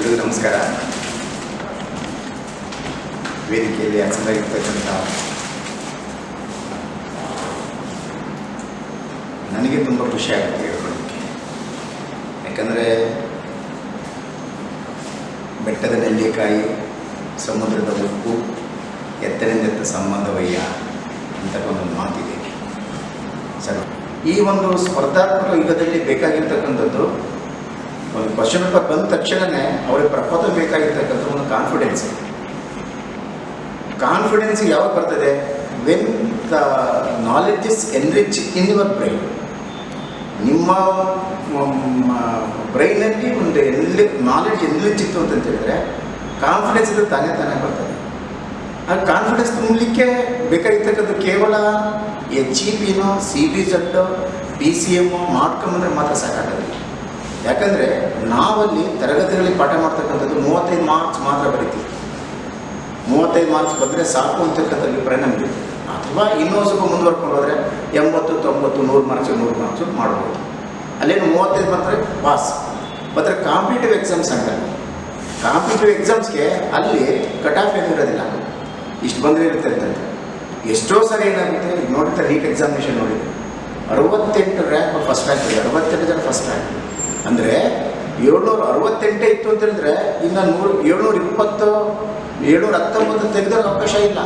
ಎಲ್ರಿಗೂ ನಮಸ್ಕಾರ. ವೇದಿಕೆಯಲ್ಲಿ ಆಸೀನರಾಗಿರ್ತಕ್ಕಂಥ ನನಗೆ ತುಂಬ ಖುಷಿ ಆಗುತ್ತೆ ಹೇಳ್ಕೊಳ್ಳೋಕ್ಕೆ. ಯಾಕಂದರೆ ಬೆಟ್ಟದ ನೆಲ್ಲಿಕಾಯಿ, ಸಮುದ್ರದ ಉಪ್ಪು, ಎತ್ತರಿಂದೆತ್ತ ಸಂಬಂಧವಯ್ಯ ಅಂತ ಒಂದು ಮಾತಿದೆ. ಸರ್, ಈ ಒಂದು ಸ್ಪರ್ಧಾತ್ಮಕ ಯುಗದಲ್ಲಿ ಬೇಕಾಗಿರ್ತಕ್ಕಂಥದ್ದು ಒಂದು ಕ್ವಶನ್ ಪೇಪರ್ ಬಂದ ತಕ್ಷಣವೇ ಅವ್ರಿಗೆ ಪ್ರಪೋದ ಬೇಕಾಗಿರ್ತಕ್ಕಂಥ ಒಂದು ಕಾನ್ಫಿಡೆನ್ಸ್ ಯಾವಾಗ ಬರ್ತದೆ? When the knowledge is enrich in your brain. ನಿಮ್ಮ ಬ್ರೈನಲ್ಲಿ ಒಂದು ನಾಲೆಡ್ಜ್ ಎನ್ರಿಚ್ ಇತ್ತು ಅಂತ ಹೇಳಿದ್ರೆ ಕಾನ್ಫಿಡೆನ್ಸ್ ಇದು ತಾನೇ ಬರ್ತದೆ. ಆ ಕಾನ್ಫಿಡೆನ್ಸ್ ತುಂಬಲಿಕ್ಕೆ ಬೇಕಾಗಿರ್ತಕ್ಕಂಥ ಕೇವಲ HEPನೋ CBZ PCM ಮಾಡ್ಕೊಂಬಂದ್ರೆ ಮಾತ್ರ ಸಾಕಾಗಲ್ಲ. ಯಾಕಂದರೆ ನಾವಲ್ಲಿ ತರಗತಿಗಳಲ್ಲಿ ಪಾಠ ಮಾಡ್ತಕ್ಕಂಥದ್ದು 35 ಮಾರ್ಕ್ಸ್ ಮಾತ್ರ ಬರೀತೀವಿ. 35 ಮಾರ್ಕ್ಸ್ ಬಂದರೆ ಸಾಕು ಅಂತಕ್ಕಂಥ ಅಭಿಪ್ರಾಯ ನಮಗೆ. ಅಥವಾ ಇನ್ನೂ ಸ್ವಲ್ಪ ಮುಂದುವರ್ಕೊಂಡು ಹೋದರೆ 80, 90, 100 ಮಾರ್ಕ್ಸು ಮಾಡ್ಬೋದು. ಅಲ್ಲೇನು 35 ಬಂದರೆ ಪಾಸ್. ಮತ್ತು ಕಾಂಪಿಟೇಟಿವ್ ಎಕ್ಸಾಮ್ಸ್ ಆಗಲ್ಲ. ಕಾಂಪಿಟೇಟಿವ್ ಎಕ್ಸಾಮ್ಸ್ಗೆ ಅಲ್ಲಿ ಕಟ್ ಆಫ್ ಏನಿರೋದಿಲ್ಲ, ಇಷ್ಟು ಬಂದರೆ ಇರುತ್ತೆ ಅಂತ. ಎಷ್ಟೋ ಸರಿ ಏನಾಗುತ್ತೆ, ನೋಡಿದ್ರೆ ನೀಟ್ ಎಕ್ಸಾಮಿನೇಷನ್ ನೋಡಿದೆ, 68 ರ್ಯಾಂಕ್ ಫಸ್ಟ್ ರ್ಯಾಂಕ್ ಇದೆ. 68 ಜನ ಫಸ್ಟ್ ರ್ಯಾಂಕ್ ಅಂದರೆ 768 ಇತ್ತು ಅಂತ ಹೇಳಿದ್ರೆ ಇನ್ನು 720, 719 ತೆಗೆದ್ರೆ ಅವಕಾಶ ಇಲ್ಲ.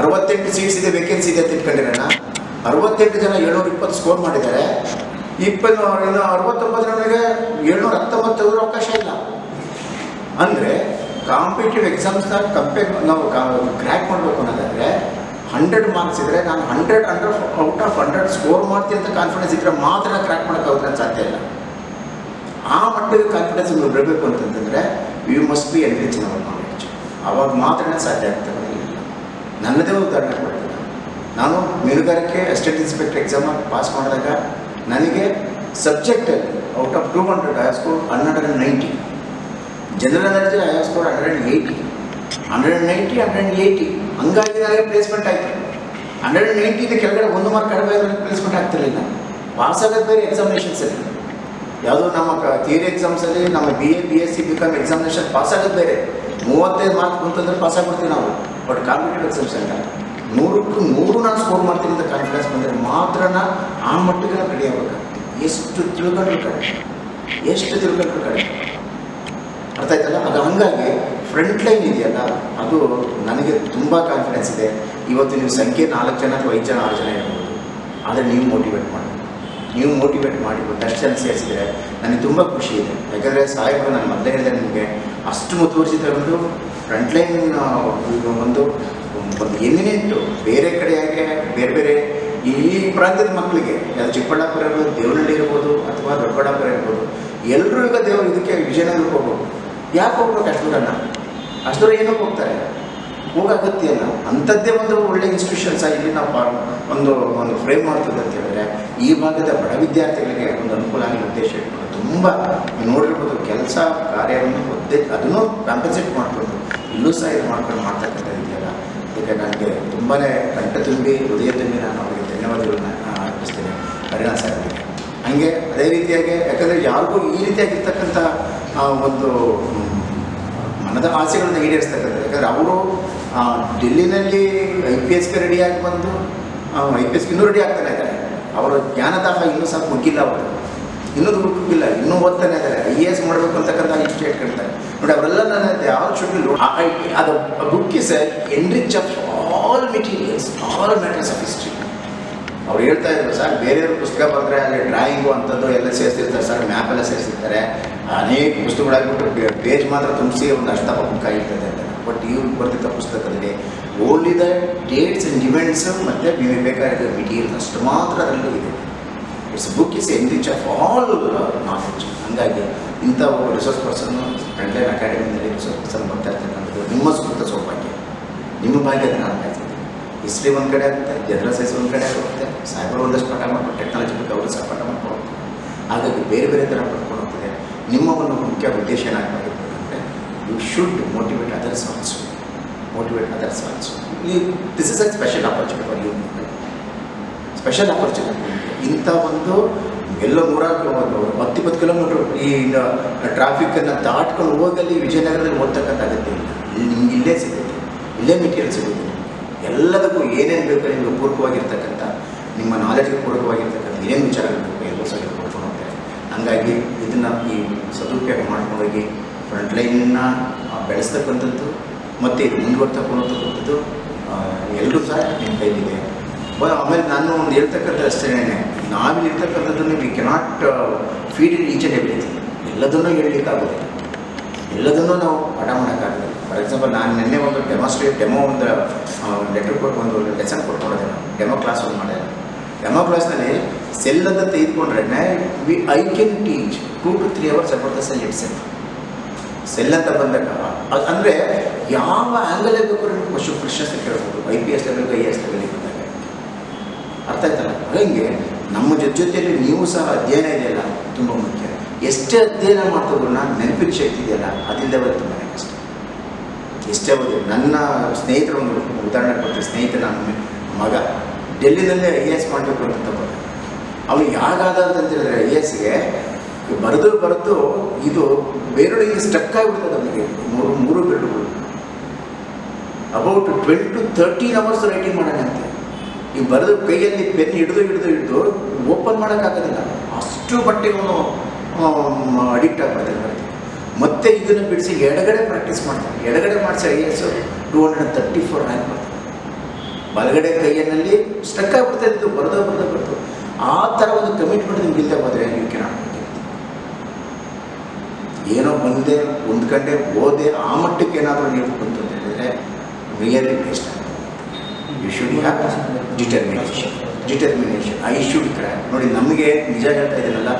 68 ಸೀಟ್ಸ್ ಇದೆ, ವೇಕೆನ್ಸಿ ಇದೆ ಅಂತ ಇಟ್ಕೊಂಡಿರೋಣ. 68 ಜನ 720 ಸ್ಕೋರ್ ಮಾಡಿದ್ದಾರೆ. ಇನ್ನು 69 ಜನರಿಗೆ 719 ತೆಗೆದ್ರೆ ಅವಕಾಶ ಇಲ್ಲ. ಅಂದರೆ ಕಾಂಪಿಟೇಟಿವ್ ಎಕ್ಸಾಮ್ಸ್ನ ನಾವು ಕ್ರ್ಯಾಕ್ ಮಾಡಬೇಕು ಅನ್ನೋದಾದರೆ 100 ಮಾರ್ಕ್ಸ್ ಇದ್ದರೆ ನಾನು 100 ಔಟ್ ಆಫ್ 100 ಸ್ಕೋರ್ ಮಾಡ್ತೀನಿ ಅಂತ ಕಾನ್ಫಿಡೆನ್ಸ್ ಇದ್ದರೆ ಮಾತ್ರ ಕ್ರ್ಯಾಕ್ ಮಾಡೋಕ್ಕಾಗೋದ್ರೆ ಸಾಧ್ಯ ಇಲ್ಲ. ಆ ಮಟ್ಟಿಗೆ ಕಾನ್ಫಿಡೆನ್ಸ್ ನಿಮಗೆ ಬರಬೇಕು ಅಂತಂತಂದರೆ you must be enrich in our knowledge. ಆವಾಗ ಮಾತ್ರ ಸಾಧ್ಯ ಆಗ್ತದೆ. ನನ್ನದೇ ಉದಾಹರಣೆ ಕೊಡ್ತೀನಿ. ನಾನು ಮೀನುಗಾರಿಕೆ ಅಸಿಸ್ಟೆಂಟ್ ಇನ್ಸ್ಪೆಕ್ಟರ್ ಎಕ್ಸಾಮ್ ಪಾಸ್ ಮಾಡಿದಾಗ ನನಗೆ ಸಬ್ಜೆಕ್ಟಲ್ಲಿ out of 200 I score 190. General ನಾಲೆಡ್ಜಲ್ಲಿ ಐ ಸ್ಕೋರ್ 180. ಹಂಗಾಗಿ ನನಗೆ ಪ್ಲೇಸ್ಮೆಂಟ್ ಆಯಿತು. 190 ಕೆಳಗಡೆ 1 ಮಾರ್ಕ್ ಕಡಿಮೆ ಪ್ಲೇಸ್ಮೆಂಟ್ ಆಗ್ತಿರಲಿಲ್ಲ. ಪಾಸ್ ಆಗೋದು ಬೇರೆ ಎಕ್ಸಾಮಿನೇಷನ್ಸಲ್ಲಿ. ಯಾವುದೋ ನಮ್ಮ ಥಿಯರಿ ಎಕ್ಸಾಮ್ಸಲ್ಲಿ ನಮ್ಮ BA BSc BCom examination pass ಆಗೋದು ಬೇರೆ. 35 ಮಾರ್ಕ್ಸ್ ಬಂತಂದ್ರೆ ಪಾಸ್ ಆಗ್ಬಿಡ್ತೀವಿ ನಾವು. ಬಟ್ ಕಾಂಪಿಟೇಟಿವ್ ಎಕ್ಸಾಮ್ಸ್ ಅಂತ 100ಕ್ಕೆ 100 ನಾನು ಸ್ಕೋರ್ ಮಾಡ್ತೀನಿ ಅಂತ ಕಾನ್ಫಿಡೆನ್ಸ್ ಬಂದರೆ ಮಾತ್ರ ಆ ಮಟ್ಟಿಗೆ ನಾವು ರೆಡಿ ಆಗಬೇಕಾಗ್ತದೆ. ಎಷ್ಟು ತಿಳ್ಕೊಂಡ್ರು ಕಡಿಮೆ ಅರ್ಥ ಆಯ್ತಲ್ಲ. ಅದು ಹಾಗಾಗಿ ಫ್ರಂಟ್ ಲೈನ್ ಇದೆಯಲ್ಲ, ಅದು ನನಗೆ ತುಂಬ ಕಾನ್ಫಿಡೆನ್ಸ್ ಇದೆ. ಇವತ್ತು ನೀವು ಸಂಖ್ಯೆ 4 ಜನ ಅಥವಾ 5 ಜನ 6 ಜನ ಇರ್ಬೋದು, ಆದರೆ ನೀವು ಮೋಟಿವೇಟ್ ಮಾಡಿ ಒಂದಷ್ಟು ಜನ ಸೇರಿಸಿದರೆ ನನಗೆ ತುಂಬ ಖುಷಿ ಇದೆ. ಯಾಕಂದರೆ ಸಾಹೇಬರು ನಾನು ಮೊದಲೇ ಹೇಳಿದೆ ನಿಮಗೆ, ಅಷ್ಟು ಮುತುವರ್ಜಿ ತಗೊಂಡು ಫ್ರಂಟ್ ಲೈನ್ ಒಂದು ಎಮಿನೆಂಟು ಬೇರೆ ಕಡೆಯಾಗೆ ಬೇರೆ ಈ ಪ್ರಾಂತ್ಯದ ಮಕ್ಕಳಿಗೆ, ಅದು ಚಿಕ್ಕಬಳ್ಳಾಪುರ ಇರ್ಬೋದು, ದೇವನಹಳ್ಳಿ ಇರ್ಬೋದು, ಅಥವಾ ದೊಡ್ಡಬಳ್ಳಾಪುರ ಇರ್ಬೋದು, ಎಲ್ಲರೂ ಈಗ ಇದಕ್ಕೆ ವಿಜಯನಗರಕ್ಕೆ ಹೋಗ್ಬೇಕು. ಯಾಕೆ ಹೋಗ್ಬೇಕು? ಅಷ್ಟು ದೂರ ಏನಕ್ಕೆ ಹೋಗ್ತಾರೆ? ಹೋಗತ್ತೆ ಅಲ್ಲ. ಅಂಥದ್ದೇ ಒಂದು ಒಳ್ಳೆ ಇನ್ಸ್ಟಿಟ್ಯೂಷನ್ಸ್ ಇಲ್ಲಿ ನಾವು ಒಂದು ಫ್ರೇಮ್ ಮಾಡ್ತದೆ ಅಂತ ಹೇಳಿದ್ರೆ ಈ ಭಾಗದ ಬಡ ವಿದ್ಯಾರ್ಥಿಗಳಿಗೆ ಒಂದು ಅನುಕೂಲ ಆಗಿ ಉದ್ದೇಶ ಇಟ್ಕೊಂಡು ತುಂಬ ನೋಡಿರ್ಬೋದು ಕೆಲಸ ಕಾರ್ಯವನ್ನು ಅದನ್ನು ಕಾಂಪನ್ಸೇಟ್ ಮಾಡಿಕೊಂಡು ಇಲ್ಲೂ ಸಹ ಇದು ಮಾಡ್ತಕ್ಕಂಥದ್ದು ಇದೆಯಲ್ಲ. ಅದಕ್ಕೆ ನನಗೆ ತುಂಬಾ ಕಂಠ ತುಂಬಿ ಹೃದಯ ತುಂಬಿ ನಾನು ಅವರಿಗೆ ಧನ್ಯವಾದಗಳನ್ನ ಅರ್ಪಿಸ್ತೇನೆ ಪರಿಣಾಮ ಸಾಹೇಬರಿಗೆ. ಹಾಗೆ ಅದೇ ರೀತಿಯಾಗಿ, ಯಾಕಂದರೆ ಯಾರಿಗೂ ಈ ರೀತಿಯಾಗಿರ್ತಕ್ಕಂಥ ಒಂದು ಮನದ ಆಸೆಗಳನ್ನ ಈಡೇರಿಸ್ತಕ್ಕಂಥದ್ದು. ಯಾಕಂದರೆ ಅವರು ಡೆಲ್ಲಿನಲ್ಲಿ IPSಗೆ ರೆಡಿಯಾಗಿ ಬಂದು IPSಗೆ ಇನ್ನೂ ರೆಡಿ ಆಗ್ತಾನೆ ಇದ್ದಾರೆ. ಅವರ ಜ್ಞಾನದಾಹ ಇನ್ನೂ ಸಹ ಮುಗ್ಗಿಲ್ಲ. ಅವರು ಇನ್ನೂ ಹುಡುಕಿಲ್ಲ, ಇನ್ನೂ ಓದ್ತಾನೆ ಇದ್ದಾರೆ. IAS ಮಾಡಬೇಕು ಅಂತಕ್ಕಂಥ ಇಷ್ಟ ಇಟ್ಕೊಳ್ತಾರೆ ನೋಡಿ. ಅವರೆಲ್ಲ ನನ್ನ ಯಾವ ಶುಡ್ ಅದು book is enrich of all materials, all matters of history. ಅವ್ರು ಹೇಳ್ತಾ ಇದ್ರು, ಸರ್ ಬೇರೆಯವ್ರ ಪುಸ್ತಕ ಬರೆದ್ರೆ ಅಲ್ಲಿ ಡ್ರಾಯಿಂಗು ಅಂಥದ್ದು ಎಲ್ಲ ಸೇರಿಸಿರ್ತಾರೆ ಸರ್, ಮ್ಯಾಪೆಲ್ಲ ಸೇರಿಸಿರ್ತಾರೆ, ಅನೇಕ ಪುಸ್ತಕಗಳಾಗ್ಬಿಟ್ಟು ಪೇಜ್ ಮಾತ್ರ ತುಂಬಿಸಿ ಒಂದು ಅಷ್ಟಪ್ಪ ಬುಕ್ ಆಗಿರ್ತದೆ ಅಂತ. ಬಟ್ ಇವ್ರು ಬರ್ತಿದ್ದ ಪುಸ್ತಕದಲ್ಲಿ only the dates and events ಮತ್ತು ನಿಮಗೆ ಬೇಕಾಗಿದ್ದ ಮೆಟೀರಿಯಲ್ಸ್ ಅಷ್ಟು ಮಾತ್ರ ಅದರಲ್ಲೂ ಇದೆ. It's book is enrich of all knowledge. ಹಂಗಾಗಿ ಇಂಥ ಒಬ್ಬ ರಿಸೋರ್ಸ್ ಪರ್ಸನ್ನು ಫ್ರಂಟ್ಲೈನ್ ಅಕಾಡೆಮಿನಲ್ಲಿ ರಿಸೋರ್ಸ್ ಪರ್ಸನ್ ಬರ್ತಾ ಇರ್ತಕ್ಕಂಥದ್ದು ನಿಮ್ಮ ಸ್ಫೂರ್ತ ಸೌಭಾಗ್ಯ, ನಿಮ್ಮ ಭಾಗ್ಯ. ಅದನ್ನು ನಾನು ಹೇಳ್ತೀನಿ. ಹಿಸ್ಟ್ರಿ ಒಂದು ಕಡೆ ಆಗುತ್ತೆ, ಜನರಲ್ ಸೈನ್ಸ್ ಒಂದು ಕಡೆ ಆಗುತ್ತೆ, ಸಾಹೇಬರು ಒಂದಷ್ಟು ಪಾಠ ಮಾಡ್ಕೊಂಡು ಟೆಕ್ನಾಲಜಿ ಬಗ್ಗೆ ಅವರು ಸಹ ಪಾಠ ಮಾಡ್ಕೊಂಡು ಹಾಗಾಗಿ ಬೇರೆ ಥರ ಪಡ್ಕೊಂಡು ಹೋಗ್ತದೆ. ನಿಮ್ಮ ಒಂದು ಮುಖ್ಯ ಉದ್ದೇಶ ಏನಾಗಬೇಕು ಅಂದರೆ you should motivate others also. This is a special opportunity for you. Special opportunity. ಇಂಥ ಒಂದು ಎಲ್ಲೋ 110 ಕಿಲೋಮೀಟ್ರ್ ಈ ಟ್ರಾಫಿಕ್ಕನ್ನು ದಾಟ್ಕೊಂಡು ಹೋಗಲ್ಲಿ ವಿಜಯನಗರದಲ್ಲಿ ಓದ್ತಕ್ಕಂಥ ಅಗತ್ಯ ಇಲ್ಲ. ನಿಮ್ಗೆ ಇಲ್ಲೇ ಸಿಗುತ್ತೆ, ಇಲ್ಲೇ ಮೆಟೀರಿಯಲ್ ಸಿಗುತ್ತೆ. ಎಲ್ಲದಕ್ಕೂ ಏನೇನು ಬೇಕು ನಿಮಗೆ ಪೂರಕವಾಗಿರ್ತಕ್ಕಂಥ, ನಿಮ್ಮ ನಾಲೆಜ್ಗೆ ಪೂರಕವಾಗಿರ್ತಕ್ಕಂಥ ಏನೇನು ವಿಚಾರಗಳು ಬೇಕು ಎಲ್ಲರೂ ಸಹ ಕೊಡ್ಕೊಂಡು ಹೋಗ್ತಾರೆ. ಹಂಗಾಗಿ ಇದನ್ನು ಈ ಸದುಪಯೋಗ ಮಾಡ್ಕೊಂಡೋಗಿ ಫ್ರಂಟ್ ಲೈನನ್ನು ಬೆಳೆಸ್ತಕ್ಕಂಥದ್ದು ಮತ್ತು ಇದು ಮುಂದುವರ್ತಕ್ಕಂಥದ್ದು ಎಲ್ಲರೂ ಸಹ ನಿಮ್ಮ ಕೈಲಿದೆ. ಆಮೇಲೆ ನಾನು ಒಂದು ಹೇಳ್ತಕ್ಕಂಥ ಅಷ್ಟೇ, ನಾವಿಲ್ಲಿರ್ತಕ್ಕಂಥದ್ದನ್ನು we cannot feed in each and everything. ಎಲ್ಲದನ್ನೂ ಹೇಳಲಿಕ್ಕಾಗೋದಿಲ್ಲ, ಎಲ್ಲದನ್ನೂ ನಾವು ಪಾಠ ಮಾಡೋಕ್ಕಾಗೋದಿಲ್ಲ. ಫಾರ್ ಎಕ್ಸಾಂಪಲ್ ನಾನು ನಿನ್ನೆ ಒಂದು ಡೆಮೋ ಒಂದು ಲೆಟರ್ ಕೊಟ್ಟು ಒಂದು ಲೆಸನ್ ಕೊಟ್ಕೊಂಡಿದ್ದೆ. ನಾನು ಡೆಮೋ ಕ್ಲಾಸ್ ಒಂದು ಮಾಡಿದೆ. ಡೆಮೋ ಕ್ಲಾಸ್ನಲ್ಲಿ ಸೆಲ್ ಅಂತ ತೆಗೆದುಕೊಂಡ್ರೆ I can teach 2 to 3 hours about the sell it cell ಅಂತ ಬಂದಾಗ ಅಂದರೆ ಯಾವ ಆ್ಯಂಗಲೇ ಬೇಕು ನೀವು ಪ್ರಶ್ನೆ ಕೇಳ್ಬೋದು. IPS ಲೆವೆಲ್ಗೆ IAS ಲೆವೆಲ್ಗೆ ಬಂದಾಗ ಅರ್ಥ ಆಯ್ತಲ್ಲ. ಹಾಗೆ ನಮ್ಮ ಜೊತೆಯಲ್ಲಿ ನೀವು ಸಹ ಅಧ್ಯಯನ ಇದೆಯಲ್ಲ ತುಂಬ ಮುಖ್ಯ. ಎಷ್ಟೇ ಅಧ್ಯಯನ ಮಾಡ್ತಿದ್ರು ನೆನಪಿನ ಶಕ್ತಿ ಇದೆಯಲ್ಲ ಅದಿಲ್ಲದೆ ಬರುತ್ತೆ ತುಂಬಾ ಕಷ್ಟ. ಎಷ್ಟೇ ಓದಿ ನನ್ನ ಸ್ನೇಹಿತರು ಒಂದು ಉದಾಹರಣೆ ಕೊಡ್ತೀನಿ. ಸ್ನೇಹಿತ ನನ್ನ ಮಗ ಡೆಲ್ಲಿನಲ್ಲೇ IAS ಮಾಡಬೇಕು ಅಂತ ಬಂದ. ಅವನು ಯಾಗಾದ ಅಂತಂತೇಳಿದ್ರೆ IASಗೆ ಬರೆದು ಇದು ಬೇರೆಯೊಳಗೆ ಸ್ಟಕ್ ಆಗಿಬಿಡ್ತದೆ. ಅವನಿಗೆ ಮೂರು ಬೆರಳುಗಳು ಅಬೌಟ್ 12 to 13 hours ರೈಟಿಂಗ್ ಮಾಡೋಣಂತೆ. ಈಗ ಬರೆದು ಕೈಯಲ್ಲಿ ಪೆನ್ ಹಿಡಿದು ಓಪನ್ ಮಾಡೋಕ್ಕಾಗೋದಿಲ್ಲ. ಅಷ್ಟು ಮಟ್ಟಿಗೆ ಅವನು ಅಡಿಕ್ಟ್ ಆಗ್ಬಿಡ್ತಾನೆ. ಮತ್ತೆ ಇದನ್ನು ಬಿಡಿಸಿ ಎಡಗಡೆ ಪ್ರಾಕ್ಟೀಸ್ ಮಾಡ್ತಾನೆ. ಎಡಗಡೆ ಮಾಡಿಸಿ IAS 234 ರ್ಯಾಂಕ್ ಮಾಡ್ತಾನೆ. ಬಲಗಡೆ ಕೈಯಲ್ಲಿ ಸ್ಟಕ್ ಆಗಿಬಿಡ್ತಾ ಇದ್ದು ಬರೆದು ಆ ಥರ ಒಂದು ಕಮಿಟ್ಮೆಂಟ್ ನಿಮ್ಗೆ ಇಲ್ಲದೆ ಹೋದರೆ ನೀವು ಕೆನಾಟ್ ಏನೋ ಮುಂದೆ ಹೊಂದ್ಕೊಂಡೆ ಓದೆ ಆ ಮಟ್ಟಕ್ಕೆ ಏನಾದರೂ ನೀವು ಬಂತು ಅಂತ ಹೇಳಿದರೆ ರಿಯಲಿ ಬೇಸ್ಟ್ ಆಗುತ್ತೆ. You should have determination. I should crack. ನೋಡಿ, ನಮಗೆ ನಿಜ ಹೇಳ್ತಾ ಇದ್ದೀನಲ್ಲ,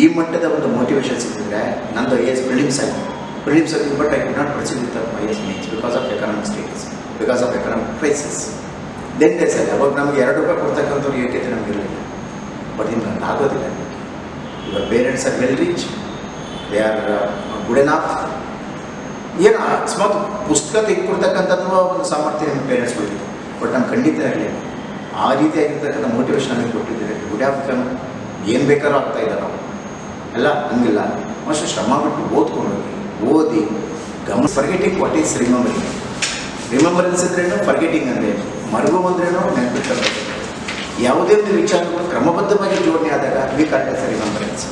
ಈ ಮಟ್ಟದ ಒಂದು ಮೋಟಿವೇಶನ್ ಸಿಕ್ಕಿದ್ರೆ ನಂದು IAS ಪ್ರಿಲಿಮ್ಸ್ ಆಗಿದೆ. But I could not proceed with IAS mains because of economic status, because of economic crisis. Then days ಅಲ್ಲಿ ಅವಾಗ ನಮಗೆ ₹2 ಕೊಡ್ತಕ್ಕಂಥವ್ರು ಯೋಗ್ಯತೆ ನಮಗೆ ಇರಲಿಲ್ಲ. ಬಟ್ ಇನ್ನು ನಂಗೆ ಆಗೋದಿಲ್ಲ. ಇವಾಗ parents are well rich, they are good enough. ಏನು ಅಕಸ್ಮಾತ್ ಪುಸ್ತಕ ತೆಗೆದುಕೊಡ್ತಕ್ಕಂಥದ್ದು ಒಂದು ಸಾಮರ್ಥ್ಯ ನಿಮ್ಮ ಪೇರೆಂಟ್ಸ್ಗಳಿಗೆ, ಬಟ್ ನಮ್ಗೆ ಖಂಡಿತ ಇರಲಿಲ್ಲ. ಆ ರೀತಿಯಾಗಿರ್ತಕ್ಕಂಥ ಮೋಟಿವೇಶನ್ ನಮಗೆ ಕೊಟ್ಟಿದ್ದಾರೆ. ಗುಡ್ ಆಫ್ಟರ್ನೂನ್ ಏನು ಬೇಕಾದ್ರೂ ಆಗ್ತಾ ಇದ್ದಾರೆ ನಾವು ಎಲ್ಲ ಹಂಗಿಲ್ಲ. ಅಷ್ಟು ಶ್ರಮ ಬಿಟ್ಟು ಓದ್ಕೊಂಡು ಓದಿ ಫರ್ಗೆಟಿಂಗ್ ವಾಟ್ ಈಸ್ ರಿಮೆಂಬರೆನ್ಸ್ ಅಂದ್ರೇನು, ಫರ್ಗೆಟಿಂಗ್ ಅಂದರೆ ಮರಗು ಅಂದ್ರೇನು, ನೆನಪಿಟ್ಕೊಳ್ಳೋದು. ಯಾವುದೇ ಒಂದು ವಿಚಾರಗಳು ಕ್ರಮಬದ್ಧವಾಗಿ ಜೋಡಣೆ ಆದಾಗ we call it as remembrance.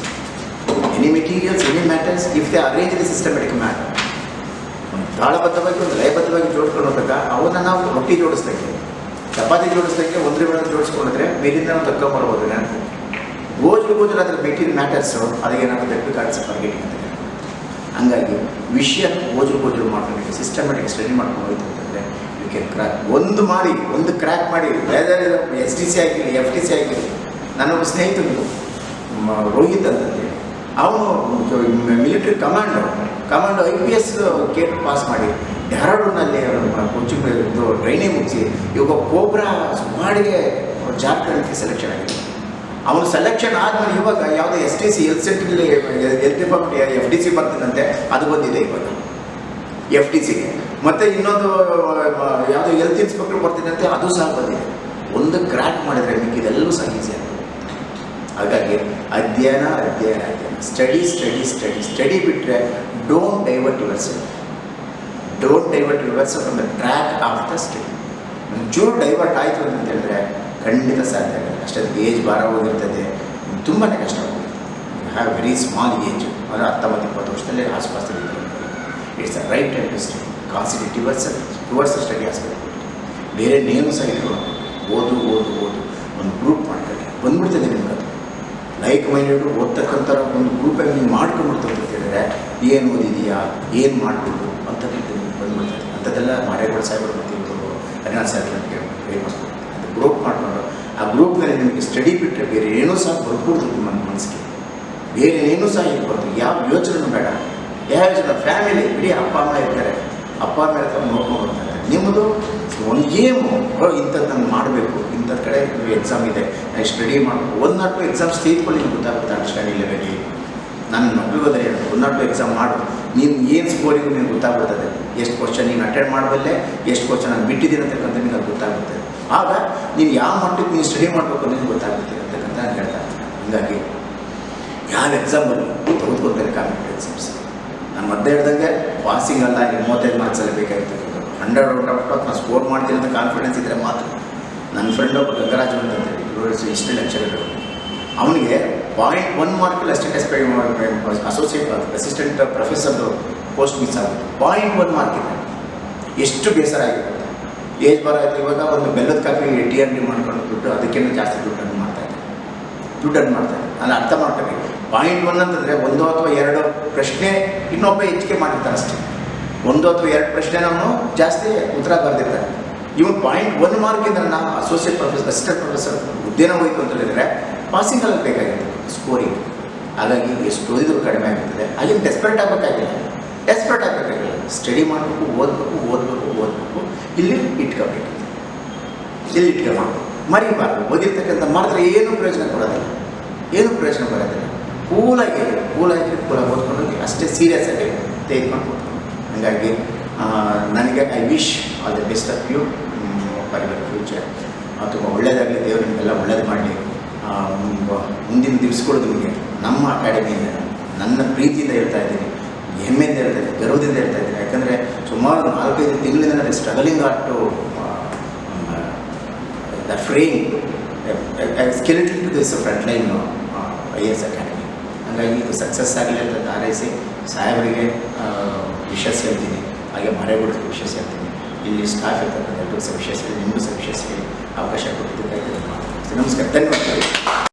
Any materials, any matters, if they arrange the systematic matter, ಒಂದು ತಾಳಬದ್ಧವಾಗಿ ಒಂದು ಲಯಬದ್ಧವಾಗಿ ಜೋಡ್ಕೊಂಡು ಹೋದಾಗ ಅವನ್ನ ನಾವು ರೊಟ್ಟಿ ಜೋಡಿಸ್ದಂಗೆ, ಚಪಾತಿ ಜೋಡಿಸ್ದಂಗೆ ಒಂದರಿಂದ ಜೋಡಿಸ್ಕೊಂಡಿದ್ರೆ ಮೇಲಿಂದ ನಾವು ತಕ್ಕೊಂಬರ್ಬೋದು. ನೆನಪು ಗೋಜು ಅದರ ಮೆಟೀರಿಯಲ್ ಮ್ಯಾಟರ್ಸು ಅದಕ್ಕೆ ಏನಾದರೂ ಬೇಕು ಕಾಡ್ಸ ಫರ್ಗೆಟಿಂಗ್ ಅಂತ. ಹಂಗಾಗಿ ವಿಷಯ ಗೋಜು ಮಾಡ್ಕೊಂಡು ಸಿಸ್ಟಮೆಟಿಕ್ ಸ್ಟಡಿ ಮಾಡ್ಕೊಂಡು ಹೋಯ್ತು ಅಂತಂದರೆ ಯು ಕ್ಯಾನ್ ಕ್ರ್ಯಾಕ್. ಒಂದು ಕ್ರ್ಯಾಕ್ ಮಾಡಿ SDC ಆಗಿರಲಿ, FTC ಆಗಿರಲಿ. ನನ್ನೊಬ್ಬ ಸ್ನೇಹಿತರು ರೋಹಿತ್ ಅಂತಂದೇಳಿ, ಅವನು military commando IPS Kate pass ಮಾಡಿ ಡೆಹ್ರಾಡೂನಲ್ಲಿ ಕೋಚಿಂಗ್ ಟ್ರೈನಿಂಗ್ ಮುಗಿಸಿ ಇವಾಗ ಕೋಬ್ರಾ ಸುಮಾರಿಗೆ ಜಾರ್ಖಂಡ್ಗೆ ಸೆಲೆಕ್ಷನ್ ಆಗಿದೆ. ಅವನು ಸೆಲೆಕ್ಷನ್ ಆದಮೇಲೆ ಇವಾಗ ಯಾವುದೋ STC ಹೆಲ್ತ್ ಸೆಂಟ್ರಲ್ಲಿ ಹೆಲ್ತ್ ಡಿಪಾರ್ಟ್ಮೆಂಟ್ FDC ಬರ್ತಿದಂತೆ, ಅದು ಬಂದಿದೆ ಇವಾಗ FDCಗೆ. ಮತ್ತು ಇನ್ನೊಂದು ಯಾವುದೋ ಹೆಲ್ತ್ ಇನ್ಸ್ಪೆಕ್ಟರ್ ಬರ್ತಿದಂತೆ, ಅದು ಸಹ ಬಂದಿದೆ. ಒಂದು ಕ್ರ್ಯಾಕ್ ಮಾಡಿದರೆ ಮಿಕ್ಕಿದೆಲ್ಲೂ ಸಹ ಈಸಿ ಆಗುತ್ತೆ. ಹಾಗಾಗಿ ಅಧ್ಯಯನ ಸ್ಟಡಿ ಬಿಟ್ಟರೆ don't divert your self from the track of the study. ಒಂಚೂರು ಡೈವರ್ಟ್ ಆಯಿತು ಅಂತ ಹೇಳಿದ್ರೆ ಖಂಡಿತ ಸಾಧ್ಯ ಆಗುತ್ತೆ. ಅಷ್ಟೇ ಏಜ್ ಭಾರ ಹೋಗಿರ್ತದೆ, ತುಂಬಾ ಕಷ್ಟ ಆಗುತ್ತೆ. ಹ್ಯಾವ್ ವೆರಿ ಸ್ಮಾಲ್ ಏಜ್, ಅಂದರೆ 19-20 ವರ್ಷದಲ್ಲಿ ಆಸ್ಪಾಸಲ್ಲಿ it's a right time to study. Concentrate towards study aspect. ಬೇರೆ ನೇನು ಸಹ ಇಟ್ಕೊಳ್ಳೋದು, ಓದು ಒಂದು ಗ್ರೂಪ್ ಮಾಡ್ಕೊಳ್ಳಿ, ಬಂದ್ಬಿಡ್ತದೆ ನಿಮ್ಗೆ. ಅದು ಲೈಕ್ ಮೈಂಡೆಡ್ ಓದ್ತಕ್ಕಂಥ ಒಂದು ಗ್ರೂಪಾಗಿ ನೀವು ಮಾಡ್ಕೊಂಡ್ಬಿಡ್ತು ಅಂತ ಹೇಳಿದ್ರೆ ಏನು ಓದಿದೆಯಾ, ಏನು ಮಾಡಬೇಕು ಅಂತ ಬಂದ್ಬಿಡ್ತದೆ. ಅಂಥದ್ದೆಲ್ಲ ಮಾರೇಗೌಡ ಸಾಹೇಬರು ಮತ್ತು ಇವರು ಹರಿನಾಥ್ ಸಾಹೇಬ್ರಿಗೆ ಫೇಮಸ್. ಅದು ಗ್ರೂಪ್ ಮಾಡಿಕೊಂಡು ಆ ಗ್ರೂಪ್ನಲ್ಲಿ ನಿಮಗೆ ಸ್ಟಡಿ ಬಿಟ್ಟರೆ ಬೇರೆ ಏನೂ ಸಹ ಬರ್ಕೊಡ್ತು ನಿಮ್ಮ ಮನಸ್ಸಿಗೆ. ಬೇರೆ ಏನೂ ಸಹ ಇರ್ಬಾರ್ದು. ಯಾವ ಯೋಚನೆ ಬೇಡ. ಯಾವ ಯೋಚನೆ, ಫ್ಯಾಮಿಲಿ ಬಿಡಿ, ಅಪ್ಪ ಅಮ್ಮ ಇರ್ತಾರೆ, ಅಪ್ಪ ಅಮ್ಮ ಇರ್ತಾರೆ, ನೋಡ್ಕೊಂಡು ಬರ್ತಾರೆ. ನಿಮ್ಮದು ಒಂದು ಗೇಮು, ಇಂಥದ್ದು ನಾನು ಮಾಡಬೇಕು, ಇಂಥದ್ದು ಕಡೆ ಎಕ್ಸಾಮ್ ಇದೆ, ನಾನು ಸ್ಟಡಿ ಮಾಡಬೇಕು. 1 or 2 ಎಕ್ಸಾಮ್ಸ್ ತೆಗೆದುಕೊಳ್ಳಿ, ನಿಮ್ಗೆ ಗೊತ್ತಾಗುತ್ತೆ ಅಂಡರ್ಸ್ಟ್ಯಾಂಡಿಂಗ್ ಲೆವೆಲ್ಲಿ. ನನ್ನ ಮಕ್ಕಳಿಗೋದ್ರೆ ಹೇಳೋದು 1 or 2 ಎಕ್ಸಾಮ್ ಮಾಡು, ನೀನು ಏನು ಸ್ಕೋರಿಗೂ ನಿಮ್ಗೆ ಗೊತ್ತಾಗ್ಬಿಡ್ತದೆ. ಎಷ್ಟು ಕ್ವಶನ್ ನೀನು ಅಟೆಂಡ್ ಮಾಡಬಲ್ಲೆ, ಎಷ್ಟು ಕ್ವಶನ್ ನಾನು ಬಿಟ್ಟಿದ್ದೀನಿ ಅಂತಕ್ಕಂಥ ನಿಮ್ಗೆ ಅದು ಗೊತ್ತಾಗುತ್ತೆ. ಆಗ ನೀನು ಯಾವ ಮಟ್ಟಕ್ಕೆ ನೀನು ಸ್ಟಡಿ ಮಾಡಬೇಕು ಅನ್ನೋದು ಗೊತ್ತಾಗುತ್ತೆ ಅಂತಕ್ಕಂಥ ನಾನು ಹೇಳ್ತಾ ಇದ್ದೀನಿ. ಹೀಗಾಗಿ ಯಾವ ಎಕ್ಸಾಂಪಲ್ ತೆಗೆದುಕೊಳ್ತಾರೆ ಕಾಂಪಿಟೇಟಿವ್ ಎಕ್ಸಾಮ್ಸ್. ನಾನು ಮಧ್ಯೆ ಹೇಳ್ದಂಗೆ ಪಾಸಿಂಗ್ ಅಲ್ಲ, ಇಲ್ಲಿ 35 ಮಾರ್ಕ್ಸಲ್ಲಿ ಬೇಕಾಗಿರ್ತಕ್ಕಂಥದ್ದು 100 ಔಟ್ ಆಫ್ ನಾನು ಸ್ಕೋರ್ ಮಾಡ್ತೀನಿ ಅಂತ ಕಾನ್ಫಿಡೆನ್ಸ್ ಇದ್ದರೆ ಮಾತ್ರ. ನನ್ನ ಫ್ರೆಂಡ್ ಒಬ್ಬ ಗಂಗರಾಜು ಅಂತಂತೇಳಿ ಹಿಸ್ಟ್ರಿ ಲೆಕ್ಚರರ್, ಅವನಿಗೆ 0.1 ಮಾರ್ಕಲ್ಲಿ ಅಸೋಸಿಯೇಟ್ ಅಸಿಸ್ಟೆಂಟ್ ಪ್ರೊಫೆಸರ್ದು ಪೋಸ್ಟ್ ಮಿಸ್ ಆಗುತ್ತೆ. 0.1 ಮಾರ್ಕ್ ಇದೆ. ಎಷ್ಟು ಬೇಸರ ಆಗಿರುತ್ತೆ. ಏಜ್ ಬರ ಆಯಿತು. ಇವಾಗ ಒಂದು ಬೆಲ್ಲದ ಕಾಫಿ TRD ಮಾಡ್ಕೊಂಡು ದುಡ್ಡು ಅದಕ್ಕಿಂತ ಜಾಸ್ತಿ ದುಡ್ಡನ್ನು ಮಾಡ್ತಾಯಿದ್ದಾರೆ. ಅಲ್ಲಿ ಅರ್ಥ ಮಾಡ್ಕೋಬೇಕು. 0.1 ಅಂತಂದರೆ 1 ಅಥವಾ 2 ಪ್ರಶ್ನೆ ಇನ್ನೊಬ್ಬ ಹೆಚ್ಚಿಗೆ ಮಾಡಿರ್ತಾರೆ ಅಷ್ಟೇ. 1 ಅಥವಾ 2 ಪ್ರಶ್ನೆ ನಾವು ಜಾಸ್ತಿ ಉತ್ತರ ಬರೆದಿರ್ತಾರೆ. ಇವನು 0.1 ಮಾರ್ಕಿಂದ ನಾವು ಅಸೋಸಿಯೇಟ್ ಪ್ರೊಫೆಸರ್ ಅಸಿಸ್ಟೆಂಟ್ ಪ್ರೊಫೆಸರ್ ಹುದ್ದೆನ ಹೋಯಿತು ಅಂತ ಹೇಳಿದರೆ ಪಾಸಿಂಗಲ್ಲಿ ಬೇಕಾಗಿರ್ತದೆ ಸ್ಕೋರಿಂಗ್. ಹಾಗಾಗಿ ಎಷ್ಟು ಓದಿದ್ರು ಕಡಿಮೆ ಆಗಿರ್ತದೆ. ಅಲ್ಲಿ ಡೆಸ್ಪರೇಟ್ ಆಗಬೇಕಾಗಿಲ್ಲ. ಸ್ಟಡಿ ಮಾಡಬೇಕು, ಓದಬೇಕು. ಇಲ್ಲಿ ಇಟ್ಕೋಬೇಕು. ಮರಿಬಾರ್ದು. ಓದಿರ್ತಕ್ಕಂಥ ಮಾತ್ರ ಏನು ಪ್ರಯೋಜನ ಬರೋದಿಲ್ಲ. ಕೂಲಾಗಿ ಓದ್ಕೊಂಡು ಅಷ್ಟೇ ಸೀರಿಯಸ್ ಆಗಿ ತೆಗೆದುಕೊಂಡು ಓದ್ಕೊಂಡು. ಹಾಗಾಗಿ ನನಗೆ I wish all the best of you for your future. ತುಂಬ ಒಳ್ಳೆಯದಾಗಲಿ. ದೇವರು ನಿಮಗೆಲ್ಲ ಒಳ್ಳೇದು ಮಾಡಲಿ. ಮುಂದಿನ ದಿವಸಗಳು ನಿಮಗೆ ನಮ್ಮ ಅಕಾಡೆಮಿಯಿಂದ ನನ್ನ ಪ್ರೀತಿಯಿಂದ ಹೇಳ್ತಾ ಇದ್ದೀನಿ, ಹೆಮ್ಮೆಯಿಂದ ಹೇಳ್ತಾ ಇದ್ದೀನಿ, ಗರ್ವದಿಂದ ಹೇಳ್ತಾ ಇದ್ದೀನಿ. ಯಾಕಂದರೆ ಸುಮಾರು 4-5 ತಿಂಗಳಿಂದ ನನಗೆ struggling to the frame skeleton to this front line IAS academy. ಹಾಗಾಗಿ ಇದು ಸಕ್ಸಸ್ ಆಗಲಿ ಅಂತ ಹಾರೈಸಿ ಸಾಹೇಬರಿಗೆ ವಿಶಸ್ ಹೇಳ್ತೀನಿ, ಹಾಗೆ ಮರೆಗೂಡಿಗೆ ವಿಶಸ್ ಹೇಳ್ತೀನಿ. ಇಲ್ಲಿ ಸ್ಟಾಫ್ ಇರ್ತಕ್ಕಂಥ ಎಲ್ಲರಿಗೂ ಸಹ ವಿಶಸ್ ಹೇಳಿ, ನಿಮಗೂ ಸಹ ವಿಶಸ್ ಹೇಳಿ ಅವಕಾಶ ಕೊಟ್ಟಿದ್ದಕ್ಕಾಗಿ ಮಾತಾಡ್ತೀನಿ. ನಮಸ್ಕಾರ, ಧನ್ಯವಾದಗಳು.